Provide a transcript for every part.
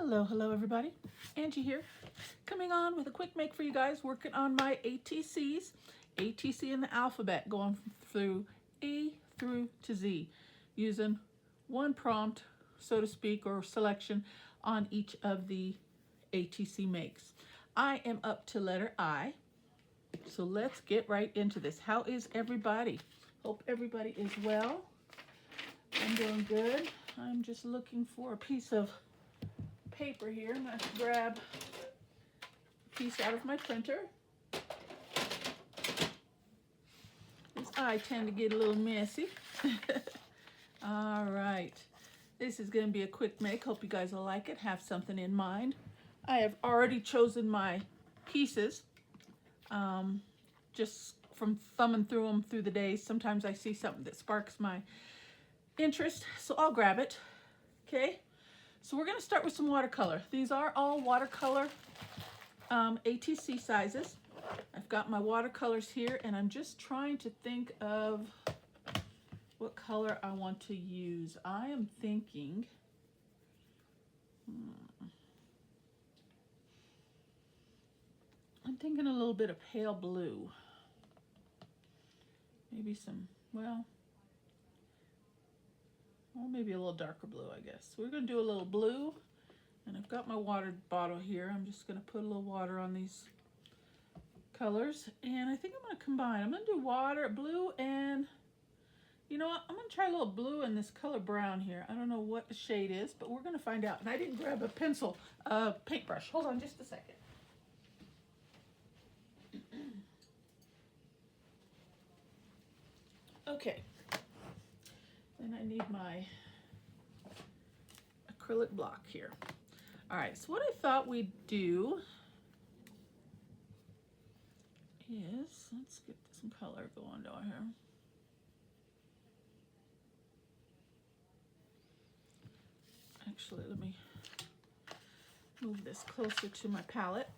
Hello everybody. Angie here, coming on with a quick make for you guys, working on my ATCs. ATC in the alphabet, going through A through to Z, using one prompt, so to speak, or selection on each of the ATC makes. I am up to letter I, so let's get right into this. How is everybody? Hope everybody is well. I'm doing good. I'm just looking for a piece of paper here. I'm going to grab a piece out of my printer. This eye tend to get a little messy. All right. This is going to be a quick make. Hope you guys will like it. Have something in mind. I have already chosen my pieces. Just from thumbing through them through the days. Sometimes I see something that sparks my interest, so I'll grab it. Okay. So we're going to start with some watercolor. These are all watercolor ATC sizes. I've got my watercolors here, and I'm just trying to think of what color I want to use. I am thinking, a little bit of pale blue. Maybe some, well, maybe a little darker blue, I guess. We're going to do a little blue, and I've got my water bottle here. I'm just going to put a little water on these colors, and I think I'm going to combine. I'm going to do water, blue, and you know what? I'm going to try a little blue in this color brown here. I don't know what the shade is, but we're going to find out. And I didn't grab a pencil, paintbrush. Hold on just a second. Okay. Then I need my acrylic block here. All right, so what I thought we'd do is, let's get some color going down here. Actually, let me move this closer to my palette.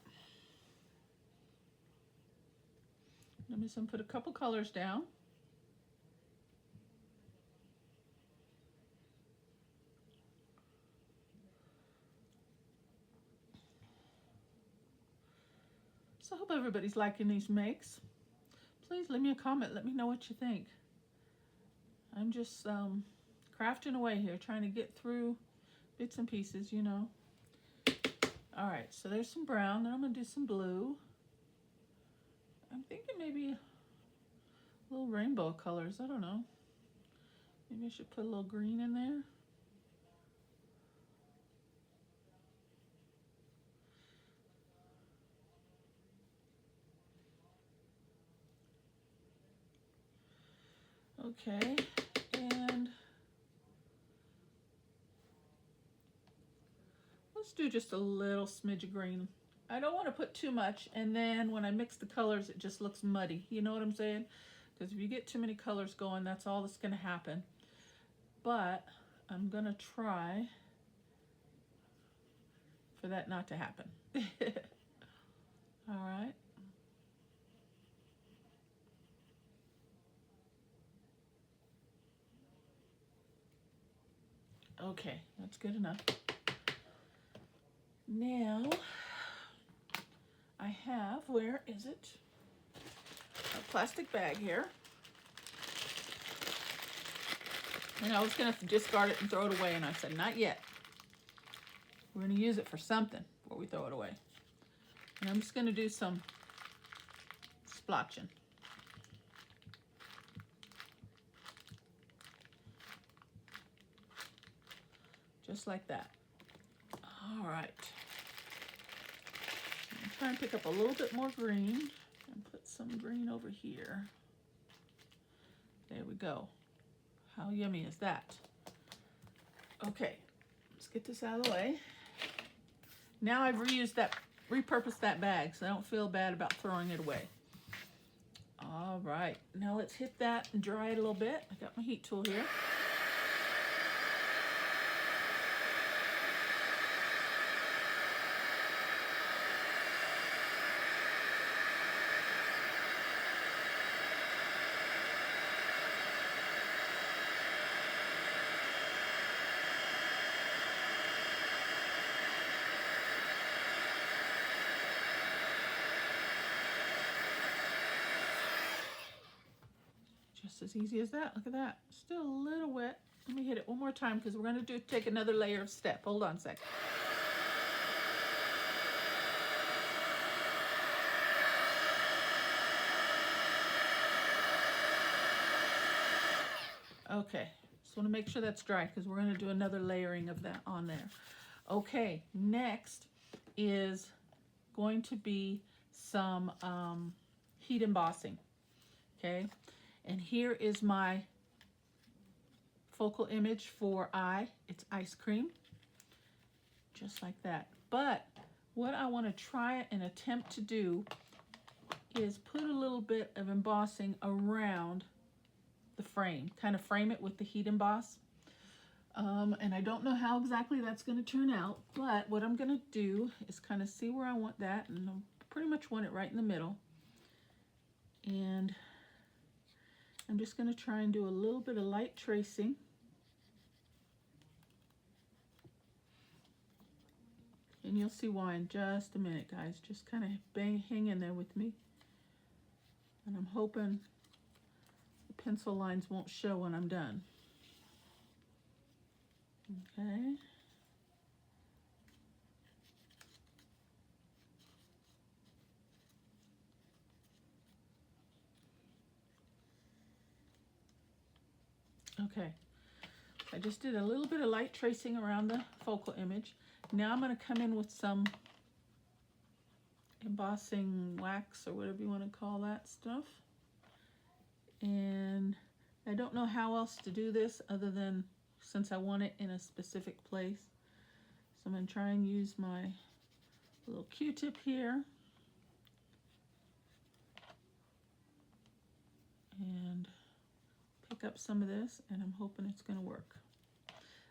I'm just gonna put a couple colors down. So I hope everybody's liking these makes. Please leave me a comment. Let me know what you think. I'm just crafting away here, trying to get through bits and pieces, you know. All right, so there's some brown. Then I'm going to do some blue. I'm thinking maybe a little rainbow colors. I don't know. Maybe I should put a little green in there. Okay, and let's do just a little smidge of green. I don't want to put too much, and then when I mix the colors, it just looks muddy. You know what I'm saying? Because if you get too many colors going, that's all that's going to happen. But I'm going to try for that not to happen. All right. Okay, that's good enough. Now, I have, where is it? A plastic bag here. And I was going to discard it and throw it away, and I said, not yet. We're going to use it for something before we throw it away. And I'm just going to do some splotching. Just like that. All right. I'm trying to pick up a little bit more green and put some green over here. There we go. How yummy is that? Okay, let's get this out of the way. Now I've repurposed that bag, so I don't feel bad about throwing it away. All right, now let's hit that and dry it a little bit. I got my heat tool here. Just as easy as that. Look at that. Still a little wet. Let me hit it one more time because we're going to take another layer of step. Hold on a sec. Okay, just want to make sure that's dry because we're going to do another layering of that on there. Okay, next is going to be some heat embossing. Okay, and here is my focal image for eye. It's ice cream, just like that. But what I want to try and attempt to do is put a little bit of embossing around the frame, kind of frame it with the heat emboss. And I don't know how exactly that's going to turn out, but what I'm going to do is kind of see where I want that, and I pretty much want it right in the middle. And I'm just going to try and do a little bit of light tracing. And you'll see why in just a minute, guys. Just kind of hang in there with me. And I'm hoping the pencil lines won't show when I'm done. Okay. Okay. I just did a little bit of light tracing around the focal image. Now I'm going to come in with some embossing wax or whatever you want to call that stuff. And I don't know how else to do this other than since I want it in a specific place. So I'm going to try and use my little Q-tip here. And pick up some of this, and I'm hoping it's going to work.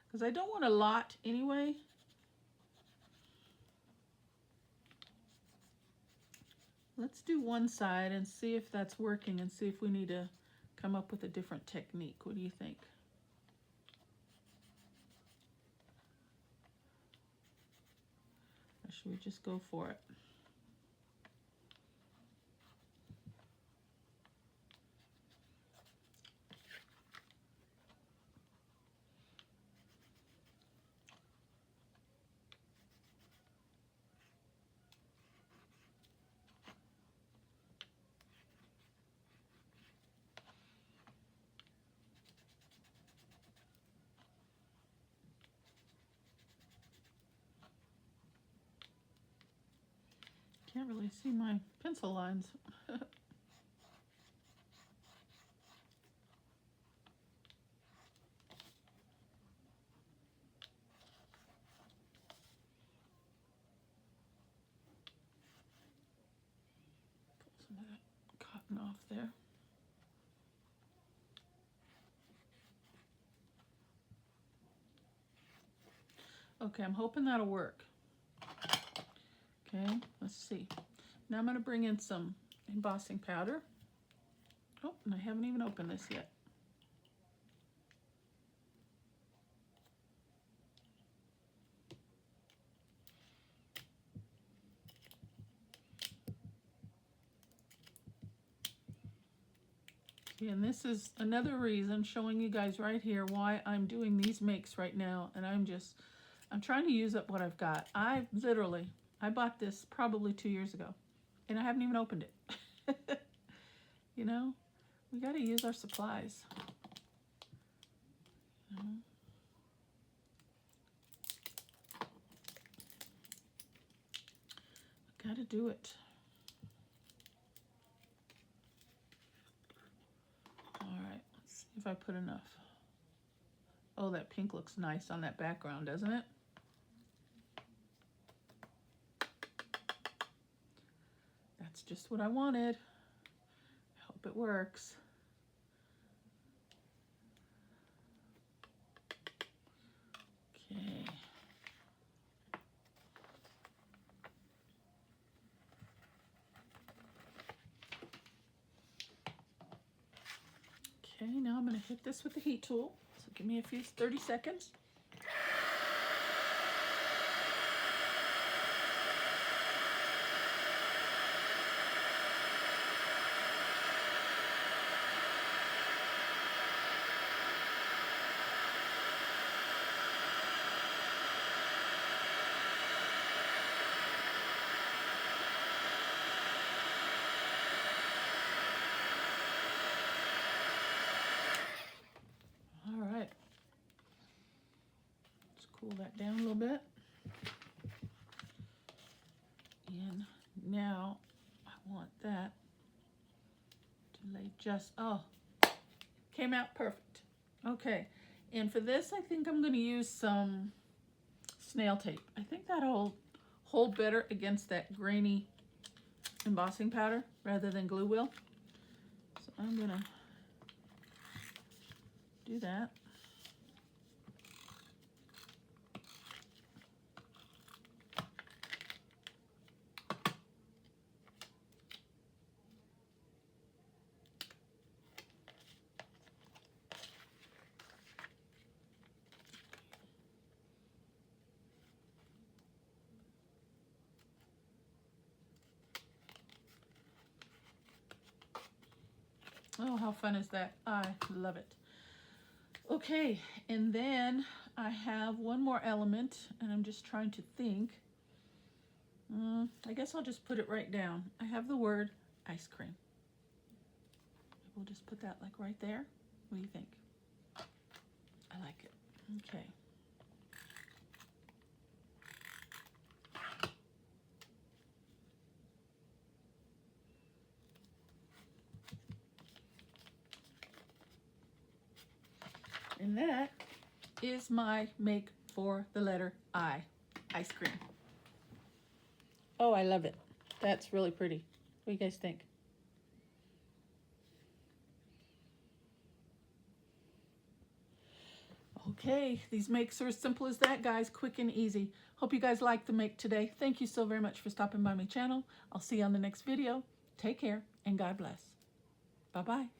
Because I don't want a lot anyway. Let's do one side and see if that's working and see if we need to come up with a different technique. What do you think? Or should we just go for it? Can't really see my pencil lines. Pull some of that cotton off there. Okay, I'm hoping that'll work. Okay, let's see. Now I'm going to bring in some embossing powder. Oh, and I haven't even opened this yet. And this is another reason showing you guys right here why I'm doing these makes right now. And I'm trying to use up what I've got. I bought this probably 2 years ago and I haven't even opened it. You know, we got to use our supplies. You know? Got to do it. All right, let's see if I put enough. Oh, that pink looks nice on that background, doesn't it? That's just what I wanted. I hope it works. Okay. Okay, now I'm going to hit this with the heat tool. So give me a few 30 seconds. Cool that down a little bit. And now I want that to lay just, oh, came out perfect. Okay, and for this I think I'm going to use some snail tape. I think that'll hold better against that grainy embossing powder rather than glue will. So I'm going to do that. Oh, how fun is that? I love it. Okay, and then I have one more element, and I'm just trying to think. I guess I'll just put it right down. I have the word ice cream. We'll just put that like right there. What do you think? I like it. Okay. And that is my make for the letter I, ice cream. Oh, I love it. That's really pretty. What do you guys think? Okay, these makes are as simple as that, guys. Quick and easy. Hope you guys liked the make today. Thank you so very much for stopping by my channel. I'll see you on the next video. Take care and God bless. Bye-bye.